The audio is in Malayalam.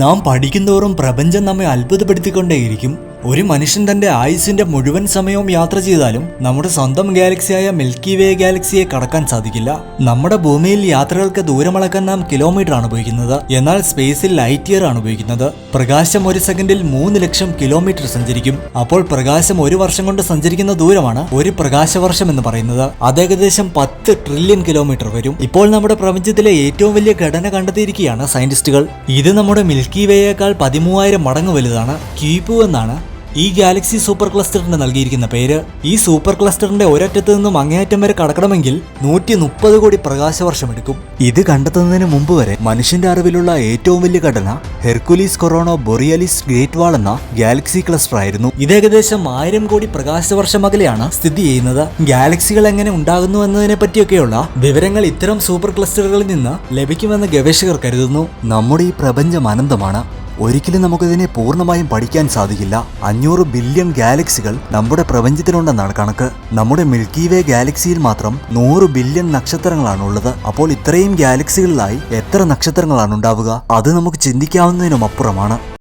നാം പഠിക്കുന്തോറും പ്രപഞ്ചം നമ്മെ അത്ഭുതപ്പെടുത്തിക്കൊണ്ടേയിരിക്കും. ഒരു മനുഷ്യൻ തന്റെ ആയുസിന്റെ മുഴുവൻ സമയവും യാത്ര ചെയ്താലും നമ്മുടെ സ്വന്തം ഗാലക്സിയായ മിൽക്കി വേ ഗാലക്സിയെ കടക്കാൻ സാധിക്കില്ല. നമ്മുടെ ഭൂമിയിൽ യാത്രകൾക്ക് ദൂരമളക്കാൻ നാം കിലോമീറ്റർ ആണ് ഉപയോഗിക്കുന്നത്. എന്നാൽ സ്പേസിൽ ലൈറ്റ് ഇയർ ആണ് ഉപയോഗിക്കുന്നത്. പ്രകാശം ഒരു സെക്കൻഡിൽ 3 ലക്ഷം കിലോമീറ്റർ സഞ്ചരിക്കും. അപ്പോൾ പ്രകാശം ഒരു വർഷം കൊണ്ട് സഞ്ചരിക്കുന്ന ദൂരമാണ് ഒരു പ്രകാശവർഷം എന്ന് പറയുന്നത്. അത് ഏകദേശം 10 ട്രില്യൺ കിലോമീറ്റർ വരും. ഇപ്പോൾ നമ്മുടെ പ്രപഞ്ചത്തിലെ ഏറ്റവും വലിയ ഘടന കണ്ടെത്തിയിരിക്കുകയാണ് സയന്റിസ്റ്റുകൾ. ഇത് നമ്മുടെ മിൽക്കി വേയേക്കാൾ 13,000 മടങ്ങ് വലുതാണ്. ക്യൂപു എന്നാണ് ഈ ഗാലക്സി സൂപ്പർ ക്ലസ്റ്ററിന് നൽകിയിരിക്കുന്ന പേര്. ഈ സൂപ്പർ ക്ലസ്റ്ററിന്റെ ഒരറ്റത്ത് നിന്നും അങ്ങേയറ്റം വരെ കടക്കണമെങ്കിൽ 130 കോടി പ്രകാശവർഷം എടുക്കും. ഇത് കണ്ടെത്തുന്നതിന് മുമ്പ് വരെ മനുഷ്യന്റെ അറിവിലുള്ള ഏറ്റവും വലിയ ഘടന ഹെർക്കുലീസ് കൊറോണോ ബൊറിയാലിസ് ഗ്രേറ്റ് വാൾ എന്ന ഗാലക്സി ക്ലസ്റ്റർ ആയിരുന്നു. ഇത് ഏകദേശം 1000 കോടി പ്രകാശവർഷം അകലെയാണ് സ്ഥിതി ചെയ്യുന്നത്. ഗാലക്സികൾ എങ്ങനെ ഉണ്ടാകുന്നു എന്നതിനെ പറ്റിയൊക്കെയുള്ള വിവരങ്ങൾ ഇത്തരം സൂപ്പർ ക്ലസ്റ്ററുകളിൽ നിന്ന് ലഭിക്കുമെന്ന് ഗവേഷകർ കരുതുന്നു. നമ്മുടെ ഈ പ്രപഞ്ചം അനന്തമാണ്. ഒരിക്കലും നമുക്കിതിനെ പൂർണ്ണമായും പഠിക്കാൻ സാധിക്കില്ല. 500 ബില്യൺ ഗാലക്സികൾ നമ്മുടെ പ്രപഞ്ചത്തിലുണ്ടെന്നാണ് കണക്ക്. നമ്മുടെ മിൽക്കി വേ ഗാലക്സിയിൽ മാത്രം 100 ബില്യൺ നക്ഷത്രങ്ങളാണുള്ളത്. അപ്പോൾ ഇത്രയും ഗാലക്സികളിലായി എത്ര നക്ഷത്രങ്ങളാണ് ഉണ്ടാവുക? അത് നമുക്ക് ചിന്തിക്കാവുന്നതിനും അപ്പുറമാണ്.